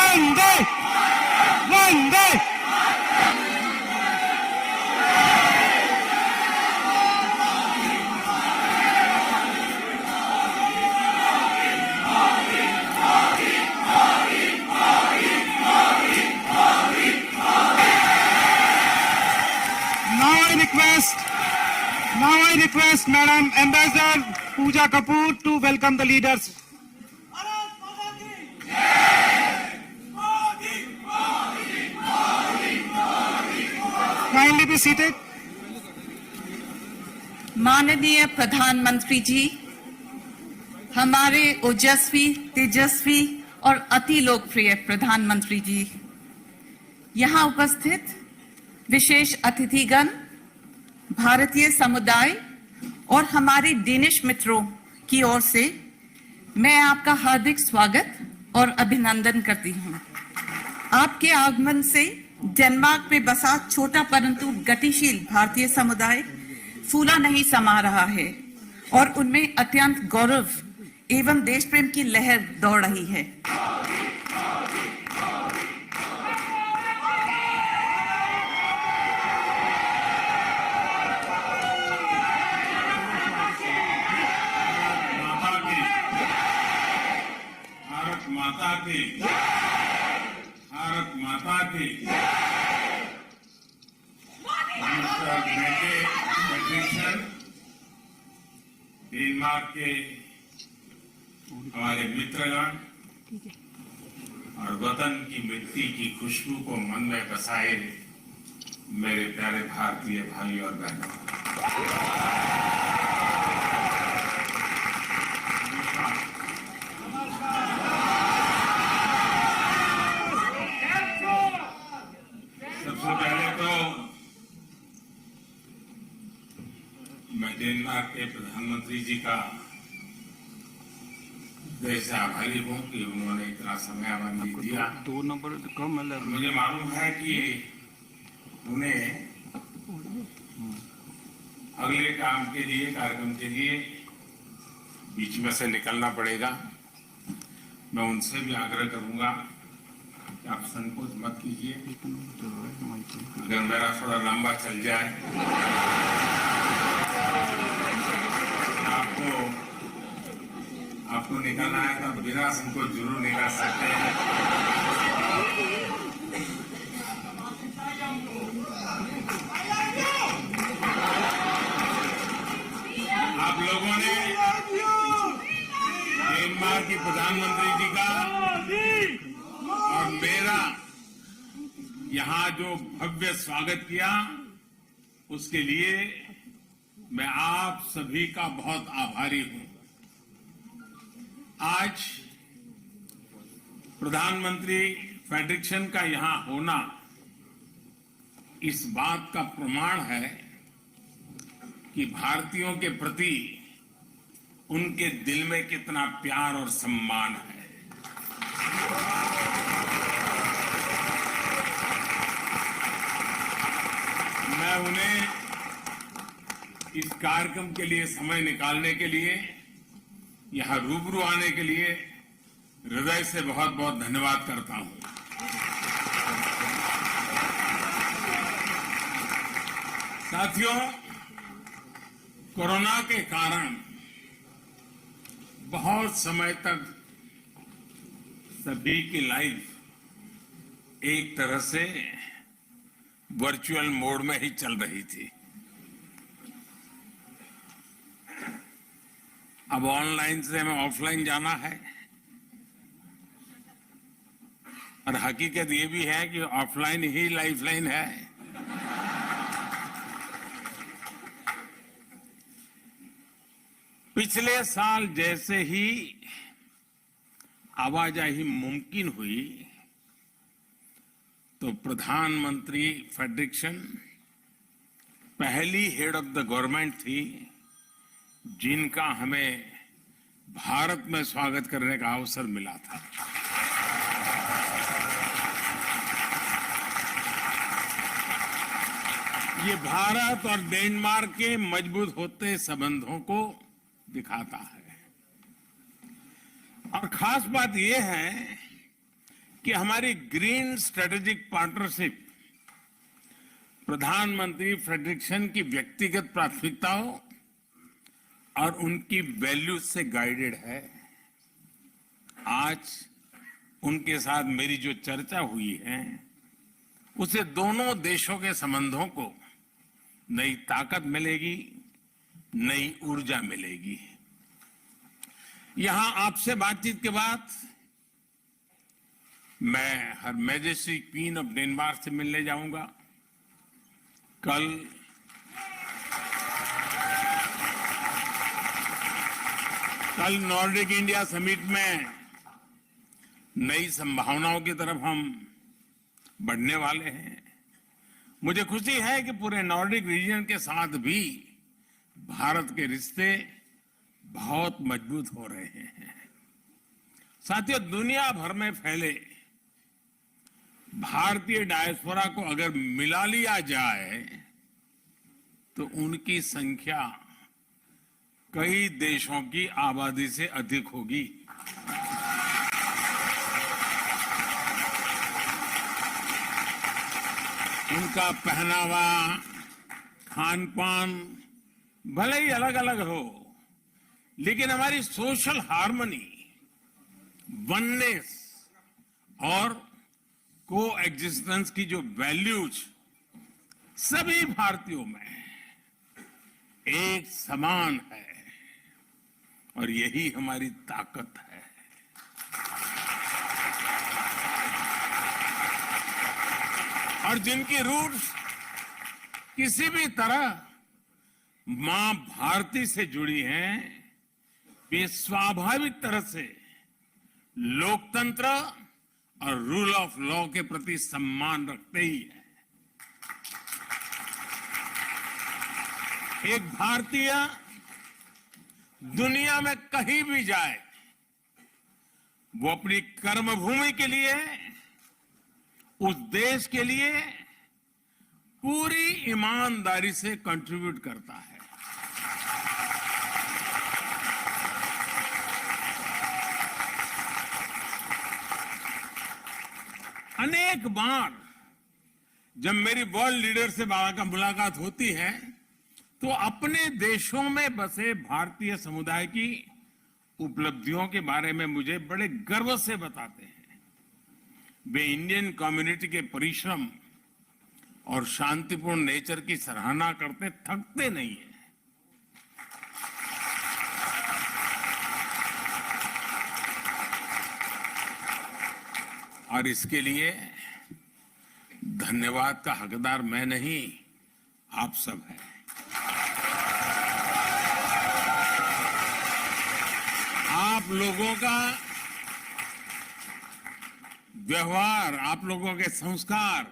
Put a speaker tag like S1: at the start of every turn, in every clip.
S1: Vande Vande. Now I request Madam Ambassador Pooja Kapoor to welcome the leaders. Kindly be seated.
S2: माननीय प्रधानमंत्री जी, हमारे ओजस्वी, तेजस्वी और अति लोकप्रिय प्रधानमंत्री जी, यहाँ उपस्थित विशेष अतिथिगण, भारतीय समुदाय और हमारे डेनिश मित्रों की ओर से मैं आपका हार्दिक स्वागत और अभिनंदन करती हूँ। आपके आगमन से डेनमार्क में बसा छोटा परंतु गतिशील भारतीय समुदाय फूला नहीं समा रहा है और उनमें अत्यंत गौरव एवं देश प्रेम की लहर दौड़ रही है।
S3: भारत माता की डेनमार्क के हमारे मित्रगण और वतन की मिट्टी की खुशबू को मन में बसाए मेरे प्यारे भारतीय भाई और बहनों, सबसे पहले तो मैं डेनमार्क के प्रधानमंत्री जी का हृदय से आभारी हूँ कि उन्होंने इतना समय अवधि दिया।
S1: 2 नंबर कम है।
S3: मुझे मालूम है कि उन्हें अगले काम के लिए, कार्यक्रम के लिए बीच में से निकलना पड़ेगा। मैं उनसे भी आग्रह करूंगा कि आप संकोच मत कीजिए। अगर मेरा थोड़ा लंबा चल जाए, आपको निकलना है तो बिना संकोच जरूर निकाल सकते हैं। आप लोगों ने डेनमार्क की प्रधानमंत्री जी का और मेरा यहाँ जो भव्य स्वागत किया, उसके लिए मैं आप सभी का बहुत आभारी हूँ। आज प्रधानमंत्री फेडरिक्सन का यहाँ होना इस बात का प्रमाण है कि भारतीयों के प्रति उनके दिल में कितना प्यार और सम्मान है। मैं उन्हें इस कार्यक्रम के लिए समय निकालने के लिए, यहाँ रूबरू आने के लिए हृदय से बहुत बहुत धन्यवाद करता हूं। साथियों, कोरोना के कारण बहुत समय तक सभी की लाइफ एक तरह से वर्चुअल मोड में ही चल रही थी। अब ऑनलाइन से हमें ऑफलाइन जाना है और हकीकत ये भी है कि ऑफलाइन ही लाइफलाइन है। पिछले साल जैसे ही आवाजाही मुमकिन हुई तो प्रधानमंत्री फेडरिक्सन पहली हेड ऑफ द गवर्नमेंट थी जिनका हमें भारत में स्वागत करने का अवसर मिला था। ये भारत और डेनमार्क के मजबूत होते संबंधों को दिखाता है और खास बात यह है कि हमारी ग्रीन स्ट्रेटेजिक पार्टनरशिप प्रधानमंत्री फ्रेडरिक्सन की व्यक्तिगत प्राथमिकताओं और उनकी वैल्यूज से गाइडेड है। आज उनके साथ मेरी जो चर्चा हुई है उससे दोनों देशों के संबंधों को नई ताकत मिलेगी, नई ऊर्जा मिलेगी। यहां आपसे बातचीत के बाद मैं हर मैजेस्टी क्वीन ऑफ डेनमार्क से मिलने जाऊंगा। कल नॉर्डिक इंडिया समिट में नई संभावनाओं की तरफ हम बढ़ने वाले हैं। मुझे खुशी है कि पूरे नॉर्डिक रीजन के साथ भी भारत के रिश्ते बहुत मजबूत हो रहे हैं। साथियों, दुनिया भर में फैले भारतीय डायस्पोरा को अगर मिला लिया जाए तो उनकी संख्या कई देशों की आबादी से अधिक होगी। उनका पहनावा, खान पान भले ही अलग अलग हो, लेकिन हमारी सोशल हार्मनी, वननेस और को एग्जिस्टेंस की जो वैल्यूज सभी भारतीयों में एक समान है और यही हमारी ताकत है। और जिनकी रूट्स किसी भी तरह मां भारती से जुड़ी हैं, वे स्वाभाविक तरह से लोकतंत्र और रूल ऑफ लॉ के प्रति सम्मान रखते ही हैं। एक भारतीय दुनिया में कहीं भी जाए, वो अपनी कर्मभूमि के लिए, उस देश के लिए पूरी ईमानदारी से कंट्रीब्यूट करता है। अनेक बार जब मेरी वर्ल्ड लीडर से मुलाकात होती है तो अपने देशों में बसे भारतीय समुदाय की उपलब्धियों के बारे में मुझे बड़े गर्व से बताते हैं। वे इंडियन कम्युनिटी के परिश्रम और शांतिपूर्ण नेचर की सराहना करते थकते नहीं है। और इसके लिए धन्यवाद का हकदार मैं नहीं, आप सब हैं। आप लोगों का व्यवहार, आप लोगों के संस्कार,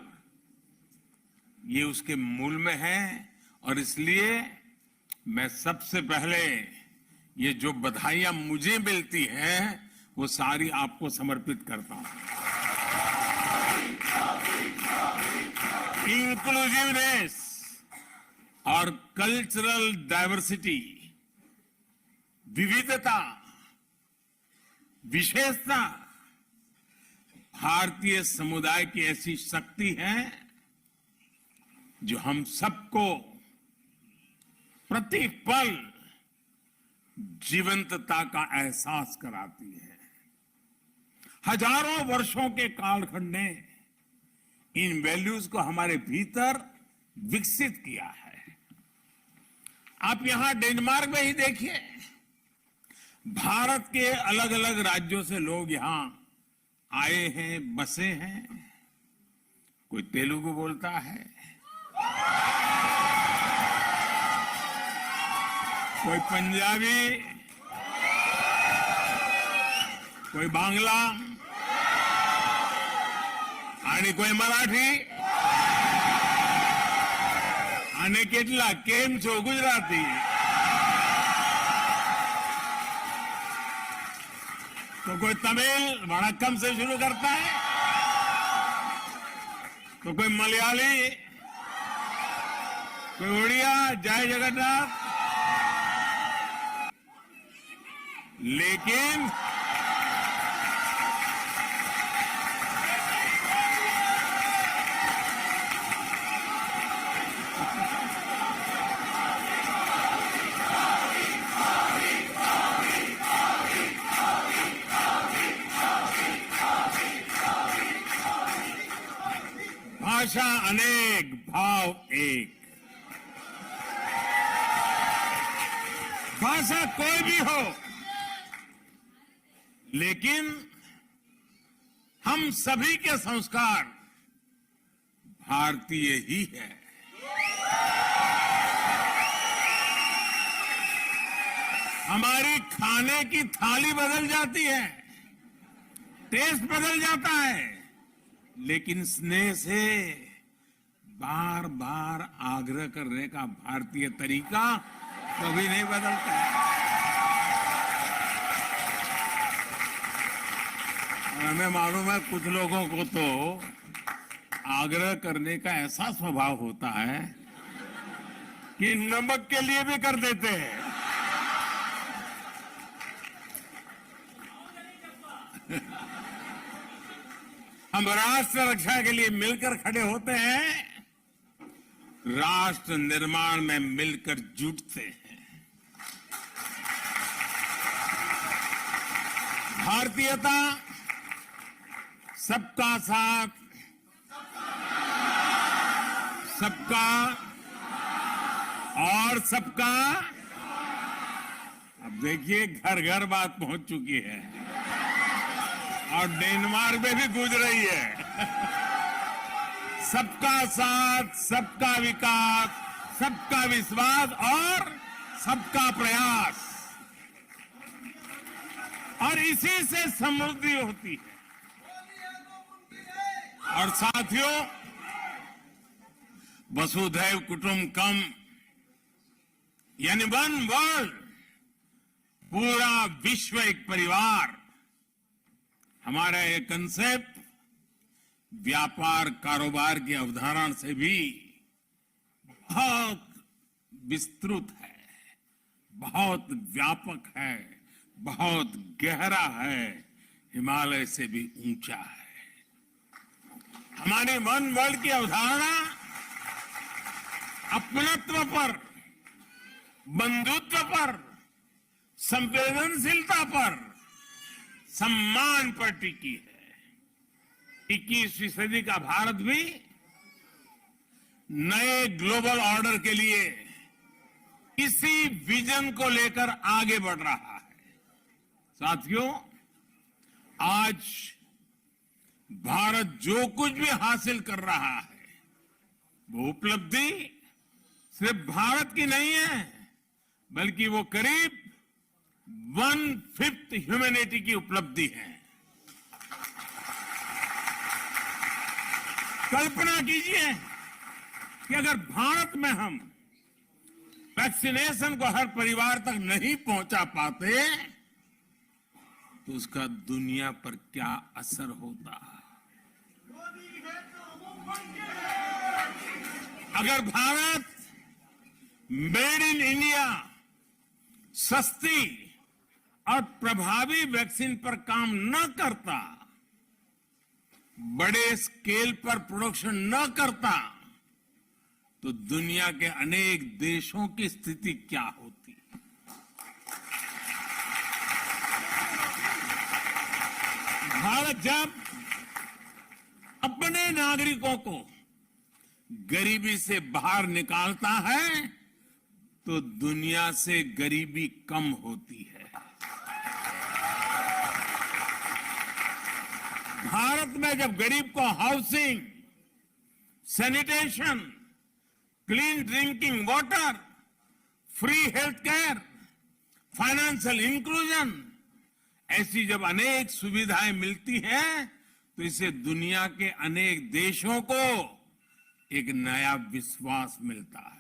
S3: ये उसके मूल में है और इसलिए मैं सबसे पहले ये जो बधाइयां मुझे मिलती हैं वो सारी आपको समर्पित करता हूं। इंक्लूसिवनेस और कल्चरल डाइवर्सिटी, विविधता, विशेषता भारतीय समुदाय की ऐसी शक्ति है जो हम सबको प्रतिपल जीवंतता का एहसास कराती है। हजारों वर्षों के कालखंड ने इन वैल्यूज को हमारे भीतर विकसित किया है। आप यहां डेनमार्क में ही देखिए, भारत के अलग अलग राज्यों से लोग यहां आए हैं, बसे हैं। कोई तेलुगु बोलता है, कोई पंजाबी, कोई बांग्ला आणि कोई मराठी आणि કેટલા કેમ છો गुजराती। तो कोई तमिल वणक्कम से शुरू करता है, तो कोई मलयाली, कोई उड़िया, जय जगन्नाथ। भाषा अनेक, भाव एक। भाषा कोई भी हो, लेकिन हम सभी के संस्कार भारतीय ही है। हमारी खाने की थाली बदल जाती है, टेस्ट बदल जाता है, लेकिन स्नेह से बार बार आग्रह करने का भारतीय तरीका कभी नहीं बदलता है। और हमें मालूम है कुछ लोगों को तो आग्रह करने का ऐसा स्वभाव होता है कि नमक के लिए भी कर देते हैं। हम राष्ट्र रक्षा के लिए मिलकर खड़े होते हैं, राष्ट्र निर्माण में मिलकर जुटते हैं। भारतीयता सबका साथ, सबका और सबका। अब देखिए घर घर बात पहुंच चुकी है और डेनमार्क में भी गूंज रही है। सबका साथ, सबका विकास, सबका विश्वास और सबका प्रयास, और इसी से समृद्धि होती है। और साथियों, वसुधैव कुटुंबकम यानी वन वर्ल्ड, पूरा विश्व एक परिवार, हमारा ये कंसेप्ट व्यापार कारोबार की अवधारणा से भी बहुत विस्तृत है, बहुत व्यापक है, बहुत गहरा है, हिमालय से भी ऊंचा है। हमारे वन वर्ल्ड की अवधारणा अपनत्व पर, बंधुत्व पर, संवेदनशीलता पर, सम्मान पर टिकी है। 21वीं सदी का भारत भी नए ग्लोबल ऑर्डर के लिए इसी विजन को लेकर आगे बढ़ रहा है। साथियों, आज भारत जो कुछ भी हासिल कर रहा है, वो उपलब्धि सिर्फ भारत की नहीं है, बल्कि वो करीब 1/5 ह्यूमैनिटी की उपलब्धि है। कल्पना कीजिए कि अगर भारत में हम वैक्सीनेशन को हर परिवार तक नहीं पहुंचा पाते तो उसका दुनिया पर क्या असर होता। अगर भारत मेड इन इंडिया सस्ती और प्रभावी वैक्सीन पर काम न करता, बड़े स्केल पर प्रोडक्शन न करता, तो दुनिया के अनेक देशों की स्थिति क्या होती। भारत जब अपने नागरिकों को गरीबी से बाहर निकालता है तो दुनिया से गरीबी कम होती है। भारत में जब गरीब को housing, sanitation, clean drinking water, free health care, financial inclusion, ऐसी जब अनेक सुविधाएं मिलती हैं तो इससे दुनिया के अनेक देशों को एक नया विश्वास मिलता है।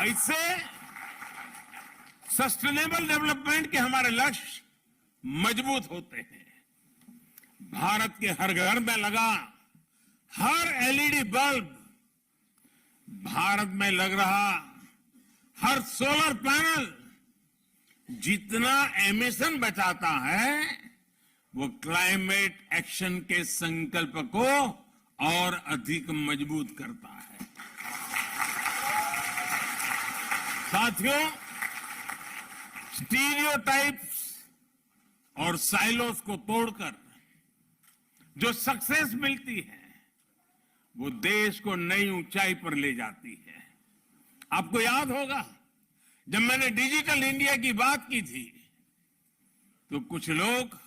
S3: इससे सस्टेनेबल डेवलपमेंट के हमारे लक्ष्य मजबूत होते हैं। भारत के हर घर में लगा हर एलईडी बल्ब, भारत में लग रहा हर सोलर पैनल जितना एमिशन बचाता है, वो क्लाइमेट एक्शन के संकल्प को और अधिक मजबूत करता है। साथियों, स्टीरियोटाइप्स और साइलोस को तोड़कर जो सक्सेस मिलती है वो देश को नई ऊंचाई पर ले जाती है। आपको याद होगा जब मैंने डिजिटल इंडिया की बात की थी तो कुछ लोग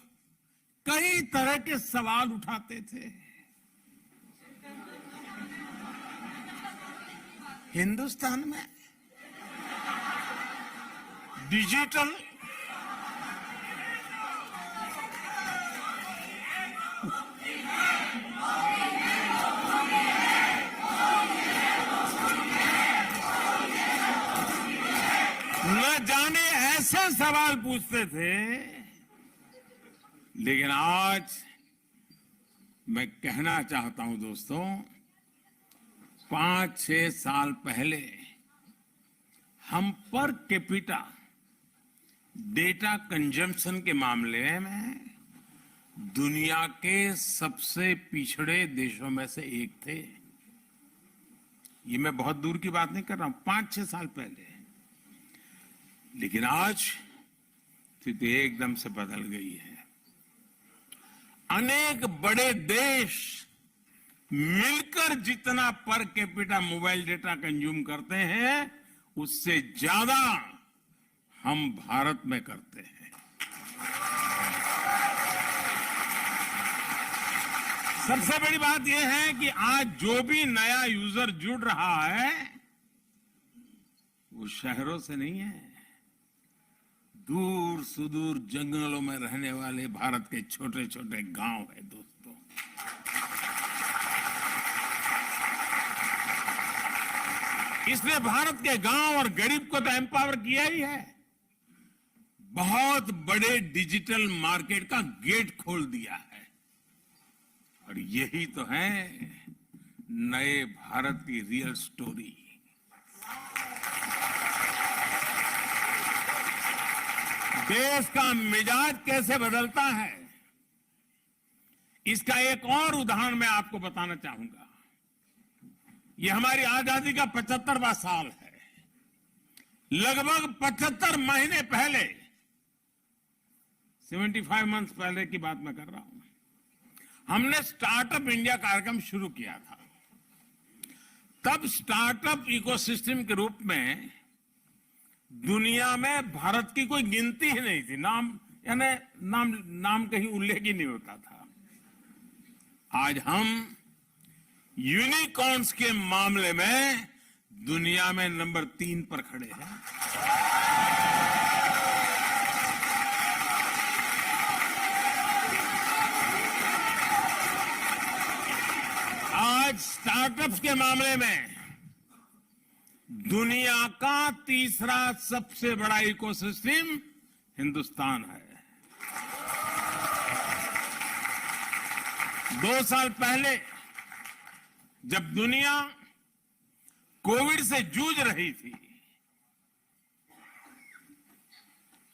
S3: कई तरह के सवाल उठाते थे। हिंदुस्तान में डिजिटल न जाने ऐसे सवाल पूछते थे, लेकिन आज मैं कहना चाहता हूं दोस्तों, 5-6 साल पहले हम पर कैपिटा डेटा कंजम्पशन के मामले में दुनिया के सबसे पिछड़े देशों में से एक थे। ये मैं बहुत दूर की बात नहीं कर रहा हूं, 5-6 साल पहले। लेकिन आज स्थिति एकदम से बदल गई है। अनेक बड़े देश मिलकर जितना per capita mobile data consume करते हैं उससे ज्यादा हम भारत में करते हैं। सबसे बड़ी बात यह है कि आज जो भी नया यूजर जुड़ रहा है वो शहरों से नहीं है, दूर सुदूर जंगलों में रहने वाले भारत के छोटे छोटे गांव है दोस्तों। इसने भारत के गांव और गरीब को तो एम्पावर किया ही है, बहुत बड़े डिजिटल मार्केट का गेट खोल दिया है। और यही तो है नए भारत की रियल स्टोरी। देश का मिजाज कैसे बदलता है, इसका एक और उदाहरण मैं आपको बताना चाहूंगा। ये हमारी आजादी का 75वां साल है। लगभग 75 महीने पहले, 75 मंथ्स पहले की बात मैं कर रहा हूं, हमने स्टार्टअप इंडिया कार्यक्रम शुरू किया था। तब स्टार्टअप इकोसिस्टम के रूप में दुनिया में भारत की कोई गिनती ही नहीं थी, नाम कहीं उल्लेख ही नहीं होता था। आज हम यूनिकॉर्न्स के मामले में दुनिया में नंबर 3 पर खड़े हैं। आज स्टार्टअप्स के मामले में दुनिया का तीसरा सबसे बड़ा इकोसिस्टम हिंदुस्तान है। 2 साल पहले जब दुनिया कोविड से जूझ रही थी,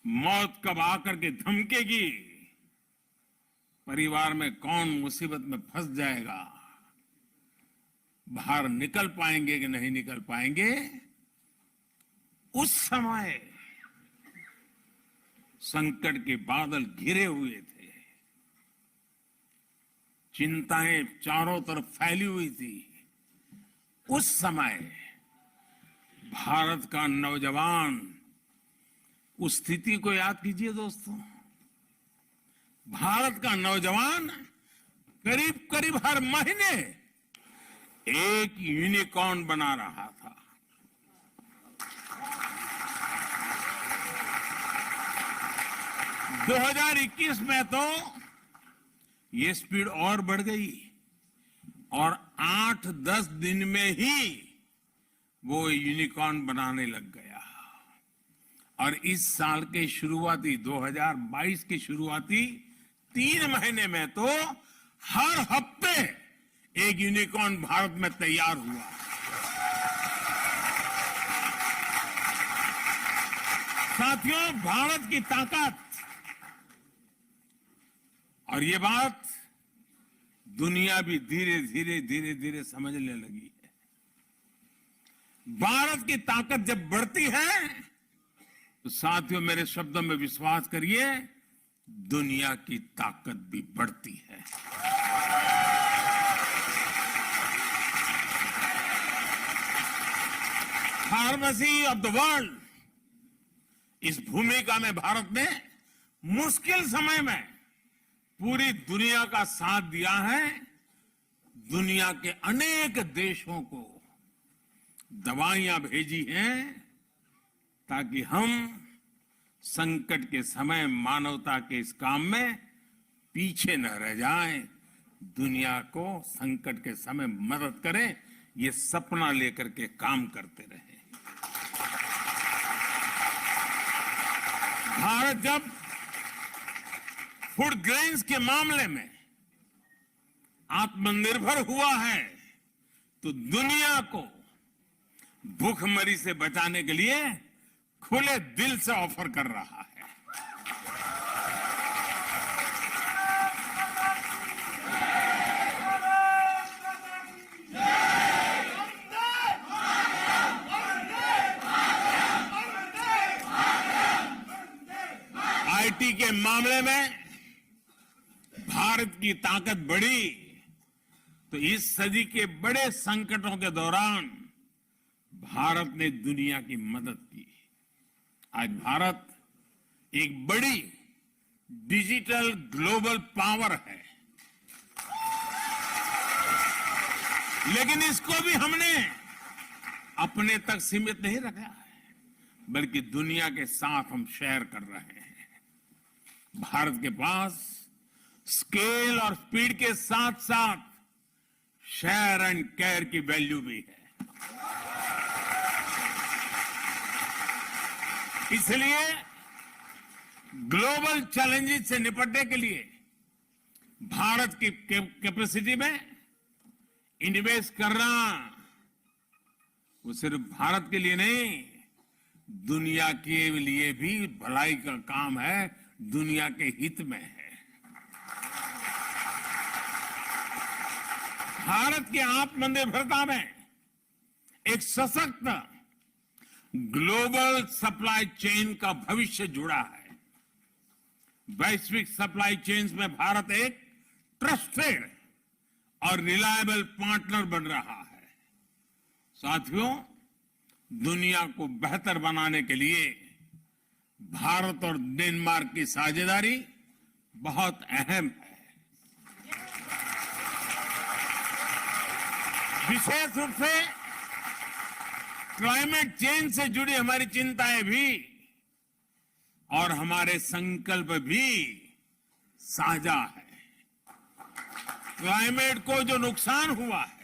S3: मौत कब आकर के धमकेगी, परिवार में कौन मुसीबत में फंस जाएगा, बाहर निकल पाएंगे कि नहीं निकल पाएंगे, उस समय संकट के बादल घिरे हुए थे, चिंताएं चारों तरफ फैली हुई थी। उस समय भारत का नौजवान, उस स्थिति को याद कीजिए दोस्तों, भारत का नौजवान करीब करीब हर महीने एक यूनिकॉर्न बना रहा था। दो 2021 में तो ये स्पीड और बढ़ गई और 8-10 दिन में ही वो यूनिकॉर्न बनाने लग गया। और इस साल के शुरुआती 2022 के शुरुआती 3 महीने में तो हर हफ्ते एक यूनिकॉर्न भारत में तैयार हुआ। साथियों, भारत की ताकत, और ये बात दुनिया भी धीरे धीरे समझने लगी है। भारत की ताकत जब बढ़ती है तो साथियों मेरे शब्दों में विश्वास करिए, दुनिया की ताकत भी बढ़ती है। फार्मेसी ऑफ द वर्ल्ड, इस भूमिका में भारत ने मुश्किल समय में पूरी दुनिया का साथ दिया है। दुनिया के अनेक देशों को दवाइयां भेजी हैं ताकि हम संकट के समय मानवता के इस काम में पीछे न रह जाएं, दुनिया को संकट के समय मदद करें, ये सपना लेकर के काम करते रहे। भारत जब फूड ग्रेन्स के मामले में आत्मनिर्भर हुआ है तो दुनिया को भूखमरी से बचाने के लिए खुले दिल से ऑफर कर रहा है। आईटी के मामले में भारत की ताकत बढ़ी तो इस सदी के बड़े संकटों के दौरान भारत ने दुनिया की मदद की। आज भारत एक बड़ी डिजिटल ग्लोबल पावर है, लेकिन इसको भी हमने अपने तक सीमित नहीं रखा है, बल्कि दुनिया के साथ हम शेयर कर रहे हैं। भारत के पास स्केल और स्पीड के साथ साथ शेयर एंड केयर की वैल्यू भी है। इसलिए ग्लोबल चैलेंजेस से निपटने के लिए भारत की कैपेसिटी में इन्वेस्ट करना वो सिर्फ भारत के लिए नहीं, दुनिया के लिए भी भलाई का काम है, दुनिया के हित में है। भारत की आत्मनिर्भरता में एक सशक्त ग्लोबल सप्लाई चेन का भविष्य जुड़ा है। वैश्विक सप्लाई चेन्स में भारत एक ट्रस्टेड और रिलायबल पार्टनर बन रहा है। साथियों, दुनिया को बेहतर बनाने के लिए भारत और डेनमार्क की साझेदारी बहुत अहम है। विशेष रूप से क्लाइमेट चेंज से जुड़ी हमारी चिंताएं भी और हमारे संकल्प भी साझा है। क्लाइमेट को जो नुकसान हुआ है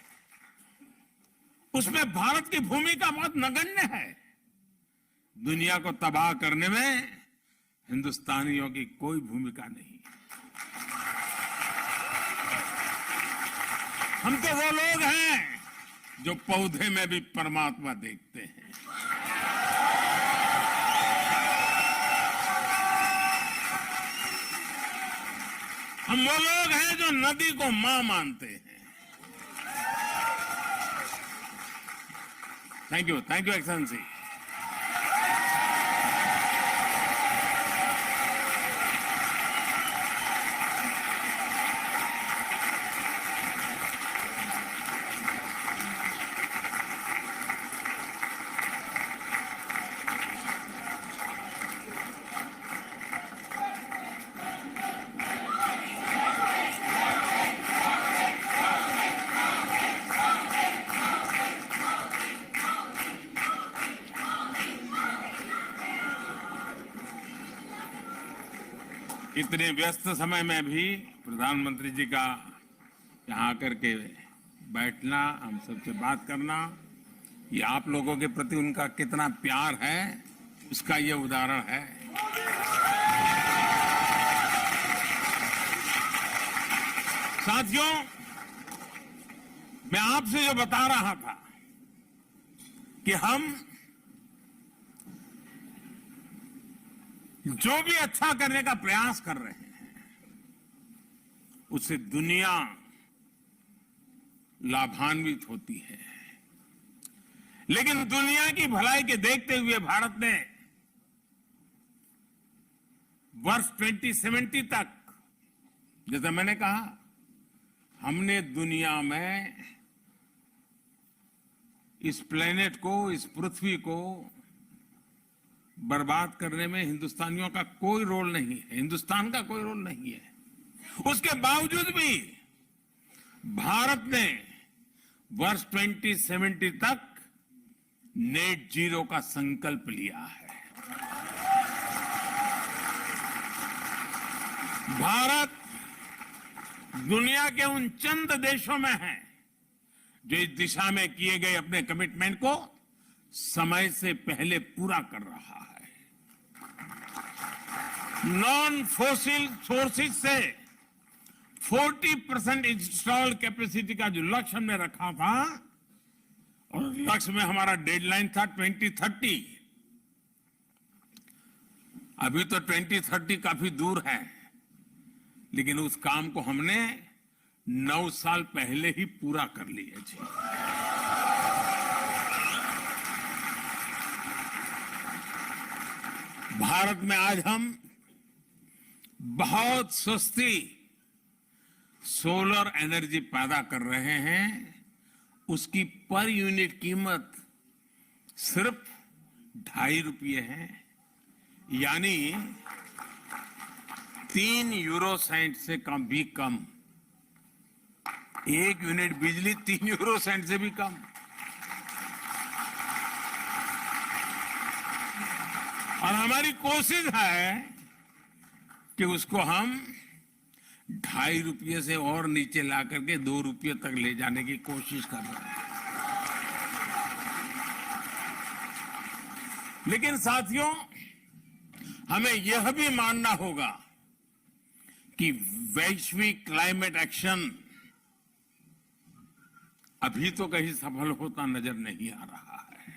S3: उसमें भारत की भूमिका बहुत नगण्य है। दुनिया को तबाह करने में हिंदुस्तानियों की कोई भूमिका नहीं। हम तो वो लोग हैं जो पौधे में भी परमात्मा देखते हैं। हम वो लोग हैं जो नदी को मां मानते हैं। Thank you excellency. इतने व्यस्त समय में भी प्रधानमंत्री जी का यहाँ आकर के बैठना, हम सबसे बात करना, ये आप लोगों के प्रति उनका कितना प्यार है उसका ये उदाहरण है। साथियों, मैं आपसे जो बता रहा था कि हम जो भी अच्छा करने का प्रयास कर रहे हैं उससे दुनिया लाभान्वित होती है, लेकिन दुनिया की भलाई के देखते हुए भारत ने वर्ष 2070 तक, जैसे मैंने कहा, हमने दुनिया में इस प्लेनेट को, इस पृथ्वी को बर्बाद करने में हिंदुस्तानियों का कोई रोल नहीं है, हिंदुस्तान का कोई रोल नहीं है। उसके बावजूद भी भारत ने वर्ष 2070 तक नेट जीरो का संकल्प लिया है। भारत दुनिया के उन चंद देशों में है जो इस दिशा में किए गए अपने कमिटमेंट को समय से पहले पूरा कर रहा है। नॉन फॉसिल सोर्सेज से 40% इंस्टॉल कैपेसिटी का जो लक्ष्य हमने रखा था, और लक्ष्य में हमारा डेडलाइन था 2030। अभी तो 2030 काफी दूर है, लेकिन उस काम को हमने 9 साल पहले ही पूरा कर लिया जी। भारत में आज हम बहुत सस्ती सोलर एनर्जी पैदा कर रहे हैं। उसकी पर यूनिट कीमत सिर्फ 2.5 रुपये है, यानी 3 यूरो सेंट से कम भी कम। 1 यूनिट बिजली 3 यूरो सेंट से भी कम। और हमारी कोशिश है कि उसको हम 2.5 रुपये से और नीचे ला करके 2 रुपये तक ले जाने की कोशिश कर रहे हैं। लेकिन साथियों, हमें यह भी मानना होगा कि वैश्विक क्लाइमेट एक्शन अभी तो कहीं सफल होता नजर नहीं आ रहा है।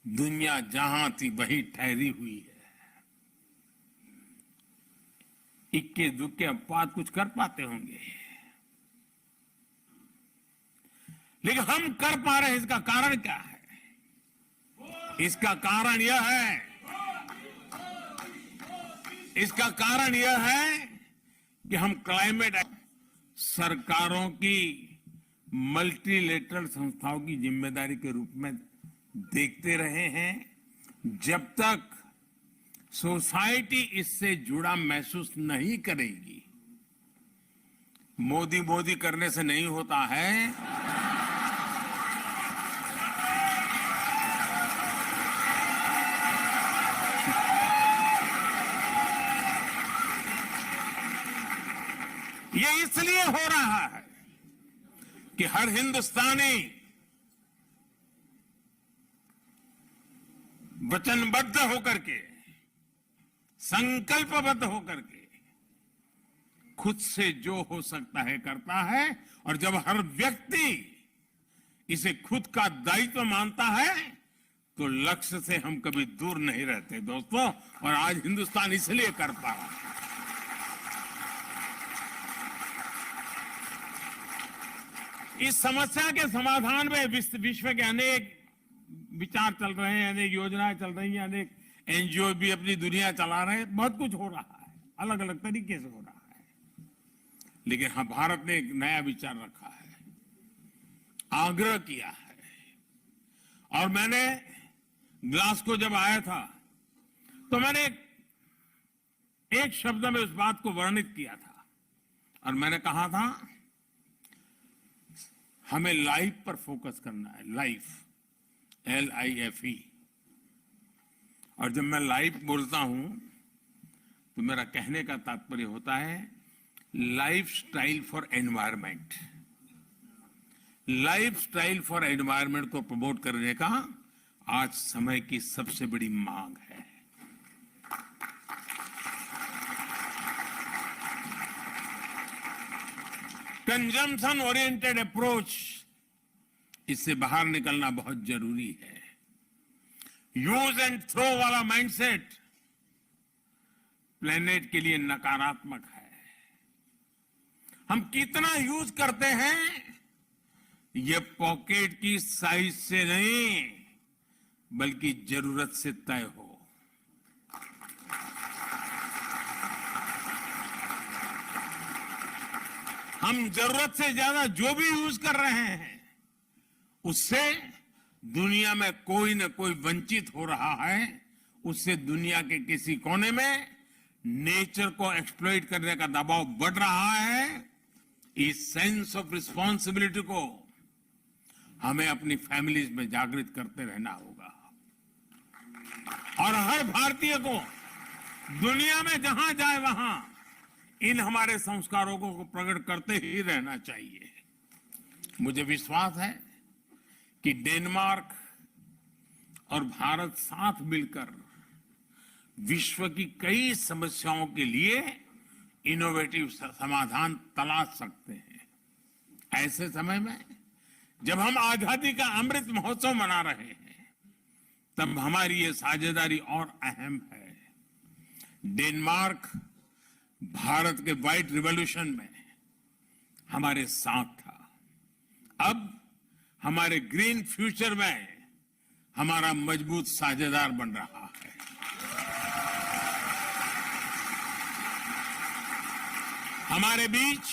S3: दुनिया जहां थी वही ठहरी हुई है। इक्के दुक्के अपवाद कुछ कर पाते होंगे, लेकिन हम कर पा रहे हैं। इसका कारण क्या है? इसका कारण यह है कि हम क्लाइमेट सरकारों की मल्टीलेटरल संस्थाओं की जिम्मेदारी के रूप में देखते रहे हैं। जब तक सोसाइटी इससे जुड़ा महसूस नहीं करेगी, मोदी मोदी करने से नहीं होता है। ये इसलिए हो रहा है कि हर हिंदुस्तानी वचनबद्ध होकर के, संकल्पबद्ध होकर के खुद से जो हो सकता है करता है। और जब हर व्यक्ति इसे खुद का दायित्व मानता है तो लक्ष्य से हम कभी दूर नहीं रहते दोस्तों। और आज हिंदुस्तान इसलिए कर पा रहा है। इस समस्या के समाधान में विश्व के अनेक विचार चल रहे हैं, अनेक योजनाएं चल रही हैं, अनेक एनजीओ भी अपनी दुनिया चला रहे हैं। बहुत कुछ हो रहा है, अलग अलग तरीके से हो रहा है। लेकिन हाँ, भारत ने एक नया विचार रखा है, आग्रह किया है। और मैंने ग्लासगो जब आया था तो मैंने एक शब्द में उस बात को वर्णित किया था, और मैंने कहा था हमें लाइफ पर फोकस करना है। Life, LIFE। और जब मैं लाइफ बोलता हूं तो मेरा कहने का तात्पर्य होता है life style for environment. Life style for environment को प्रमोट करने का आज समय की सबसे बड़ी मांग है। कंजम्पशन ओरिएंटेड अप्रोच, इससे बाहर निकलना बहुत जरूरी है। यूज एंड थ्रो वाला माइंडसेट प्लेनेट के लिए नकारात्मक है। हम कितना यूज करते हैं ये पॉकेट की साइज से नहीं बल्कि जरूरत से तय हो। हम जरूरत से ज्यादा जो भी यूज कर रहे हैं उससे दुनिया में कोई न कोई वंचित हो रहा है, उससे दुनिया के किसी कोने में नेचर को एक्सप्लॉइट करने का दबाव बढ़ रहा है। इस सेंस ऑफ रिस्पॉन्सिबिलिटी को हमें अपनी फैमिलीज में जागृत करते रहना होगा और हर भारतीय को दुनिया में जहां जाए वहां इन हमारे संस्कारों को प्रकट करते ही रहना चाहिए। मुझे विश्वास है कि डेनमार्क और भारत साथ मिलकर विश्व की कई समस्याओं के लिए इनोवेटिव समाधान तलाश सकते हैं। ऐसे समय में जब हम आजादी का अमृत महोत्सव मना रहे हैं, तब हमारी ये साझेदारी और अहम है। डेनमार्क भारत के व्हाइट रिवॉल्यूशन में हमारे साथ था, अब हमारे ग्रीन फ्यूचर में हमारा मजबूत साझेदार बन रहा है। हमारे बीच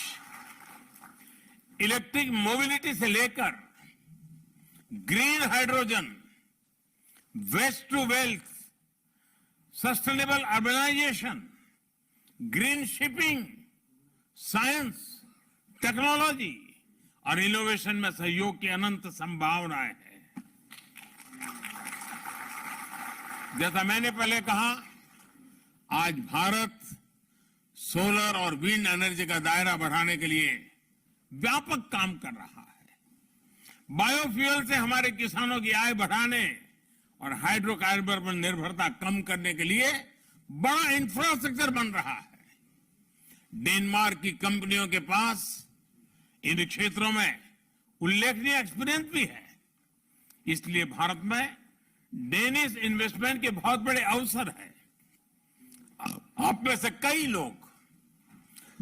S3: इलेक्ट्रिक मोबिलिटी से लेकर green hydrogen, waste to wealth, sustainable urbanisation, green shipping, science, technology और इनोवेशन में सहयोग की अनंत संभावनाएं हैं। जैसा मैंने पहले कहा, आज भारत सोलर और विंड एनर्जी का दायरा बढ़ाने के लिए व्यापक काम कर रहा है। बायोफ्यूल से हमारे किसानों की आय बढ़ाने और हाइड्रोकार्बन पर निर्भरता कम करने के लिए बड़ा इंफ्रास्ट्रक्चर बन रहा है। डेनमार्क की कंपनियों के पास इन क्षेत्रों में उल्लेखनीय एक्सपीरियंस भी है, इसलिए भारत में डेनिश इन्वेस्टमेंट के बहुत बड़े अवसर हैं। आप में से कई लोग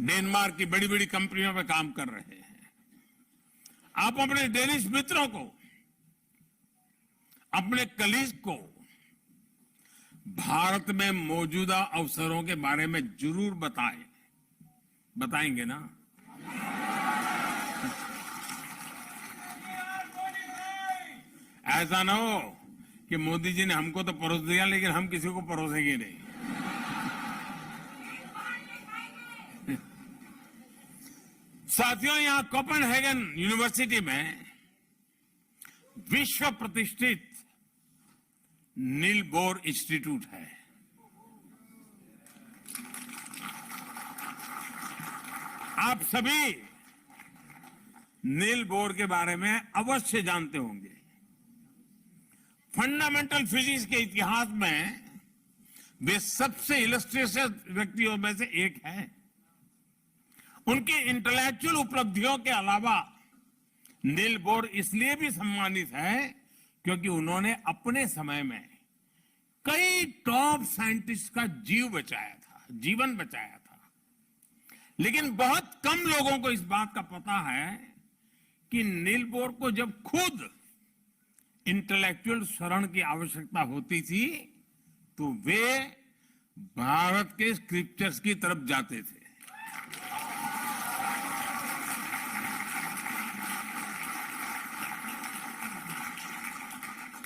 S3: डेनमार्क की बड़ी बड़ी कंपनियों में काम कर रहे हैं। आप अपने डेनिश मित्रों को, अपने कलीग को भारत में मौजूदा अवसरों के बारे में जरूर बताएं। बताएंगे ना? ऐसा ना हो कि मोदी जी ने हमको तो परोस दिया लेकिन हम किसी को परोसेंगे नहीं। साथियों, यहां कोपेनहेगन यूनिवर्सिटी में विश्व प्रतिष्ठित नील बोर इंस्टीट्यूट है। आप सभी नील बोर के बारे में अवश्य जानते होंगे। फंडामेंटल फिजिक्स के इतिहास में वे सबसे इलस्ट्रियस व्यक्तियों में से एक हैं। उनकी इंटेलेक्चुअल उपलब्धियों के अलावा नील बोर इसलिए भी सम्मानित है क्योंकि उन्होंने अपने समय में कई टॉप साइंटिस्ट का जीवन बचाया था। लेकिन बहुत कम लोगों को इस बात का पता है कि नील बोर को जब खुद इंटेलेक्चुअल शरण की आवश्यकता होती थी तो वे भारत के स्क्रिप्चर्स की तरफ जाते थे।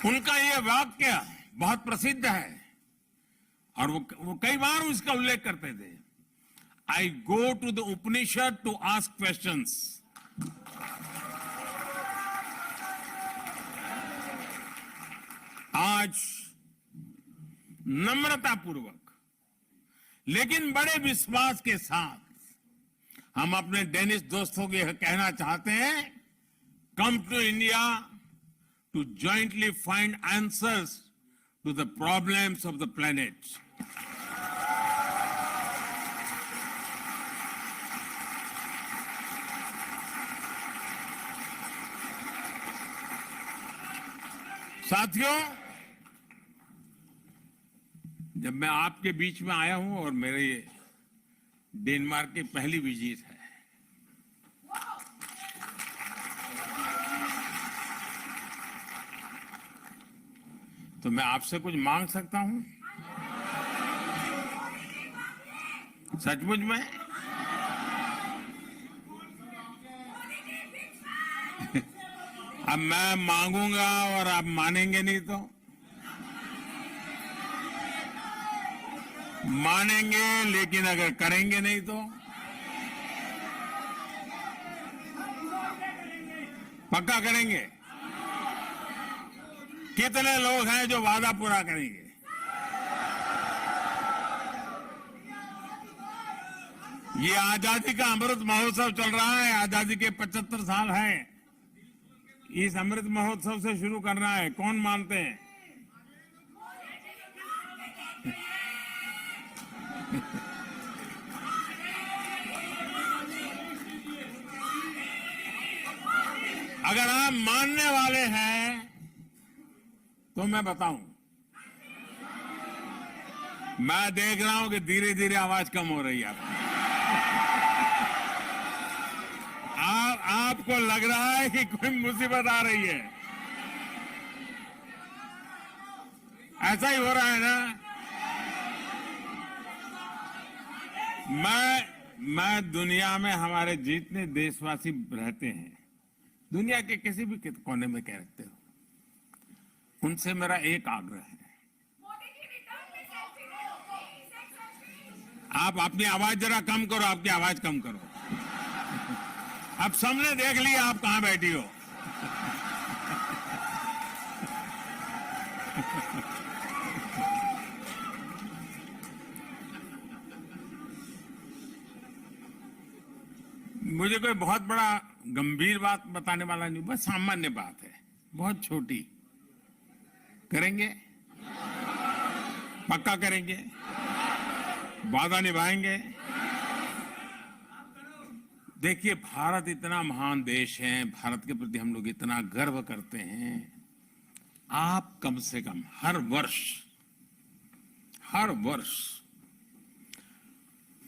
S3: उनका यह वाक्य बहुत प्रसिद्ध है और वो कई बार उसका उल्लेख करते थे। I go to the Upanishad to ask questions. आज नम्रतापूर्वक लेकिन बड़े विश्वास के साथ हम अपने डेनिश दोस्तों को यह कहना चाहते हैं, come to India to jointly find answers to the problems of the planet. साथियों, जब मैं आपके बीच में आया हूं और मेरे डेनमार्क की पहली विजिट है, तो मैं आपसे कुछ मांग सकता हूं? सचमुच में? अब मैं मांगूंगा और आप मानेंगे नहीं तो? मानेंगे लेकिन अगर करेंगे नहीं तो? पक्का करेंगे? कितने लोग हैं जो वादा पूरा करेंगे? ये आजादी का अमृत महोत्सव चल रहा है, आजादी के 75 साल हैं। इस अमृत महोत्सव से शुरू करना है, कौन मानते हैं? अगर आप मानने वाले हैं तो मैं बताऊं, मैं देख रहा हूं कि धीरे धीरे आवाज कम हो रही है आपको लग रहा है कि कोई मुसीबत आ रही है। ऐसा ही हो रहा है ना? मैं दुनिया में हमारे जितने देशवासी रहते हैं, दुनिया के किसी भी कोने में कह रखते हो, उनसे मेरा एक आग्रह है, आप अपनी आवाज जरा कम करो, आपकी आवाज कम करो। अब सबने देख लिया आप कहां बैठी हो। मुझे कोई बहुत बड़ा गंभीर बात बताने वाला नहीं, बस सामान्य बात है, बहुत छोटी। करेंगे? पक्का करेंगे? वादा निभाएंगे? देखिए, भारत इतना महान देश है, भारत के प्रति हम लोग इतना गर्व करते हैं। आप कम से कम हर वर्ष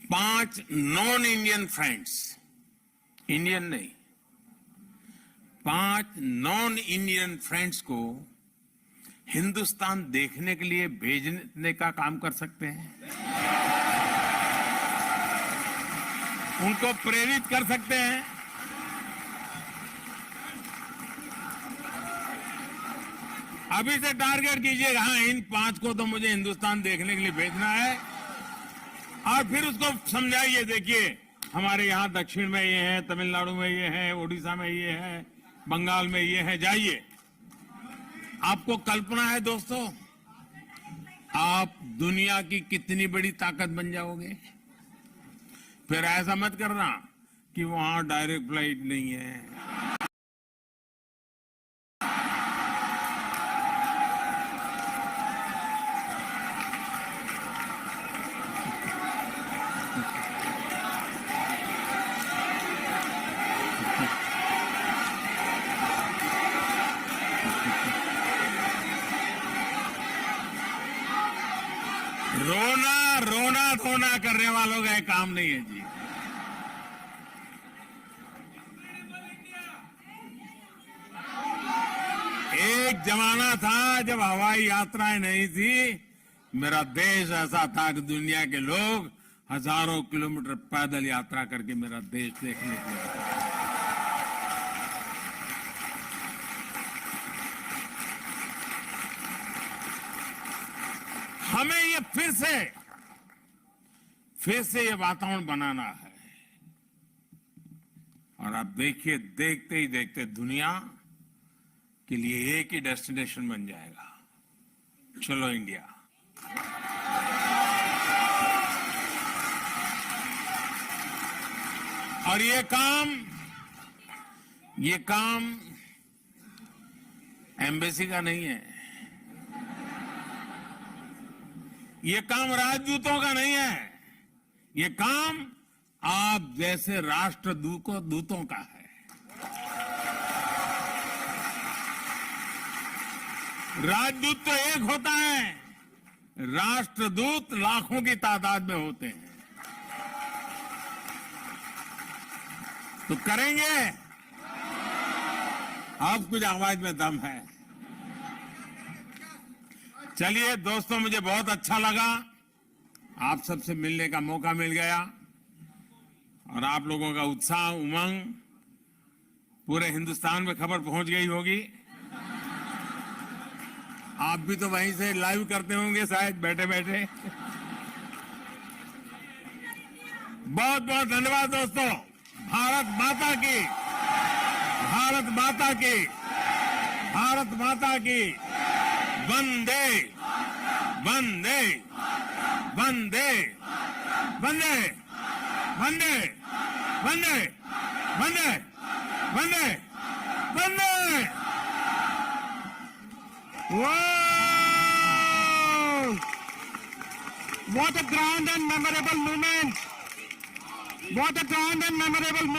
S3: 5 नॉन इंडियन फ्रेंड्स, इंडियन नहीं, 5 नॉन इंडियन फ्रेंड्स को हिंदुस्तान देखने के लिए भेजने का काम कर सकते हैं, उनको प्रेरित कर सकते हैं। अभी से टारगेट कीजिएगा, हाँ इन 5 को तो मुझे हिंदुस्तान देखने के लिए भेजना है, और फिर उसको समझाइए, देखिए हमारे यहाँ दक्षिण में ये है, तमिलनाडु में ये है, उड़ीसा में ये है, बंगाल में ये है, जाइए। आपको कल्पना है दोस्तों, आप दुनिया की कितनी बड़ी ताकत बन जाओगे। फिर ऐसा मत करना कि वहां डायरेक्ट फ्लाइट नहीं है। रोना धोना करने वालों का काम नहीं है जी। एक जमाना था जब हवाई यात्राएं नहीं थी, मेरा देश ऐसा था कि दुनिया के लोग हजारों किलोमीटर पैदल यात्रा करके मेरा देश देखने के लिए। हमें ये फिर से ये वातावरण बनाना है। और आप देखिए, देखते ही देखते दुनिया के लिए एक ही डेस्टिनेशन बन जाएगा, चलो इंडिया। और ये काम एम्बेसी का नहीं है, ये काम राजदूतों का नहीं है, ये काम आप जैसे राष्ट्रदूतों का है। राजदूत तो एक होता है, राष्ट्रदूत लाखों की तादाद में होते हैं। तो करेंगे? अब कुछ आवाज में दम है। चलिए दोस्तों, मुझे बहुत अच्छा लगा, आप सबसे मिलने का मौका मिल गया, और आप लोगों का उत्साह, उमंग पूरे हिंदुस्तान में खबर पहुंच गई होगी। आप भी तो वहीं से लाइव करते होंगे शायद बैठे बैठे। बहुत बहुत धन्यवाद दोस्तों। भारत माता की, भारत माता की, भारत माता की। वंदे वंदे वंदे वंदे वंदे वंदे वंदे वंदे वंदे।
S1: Wow! What a grand and memorable moment! What a grand and memorable moment!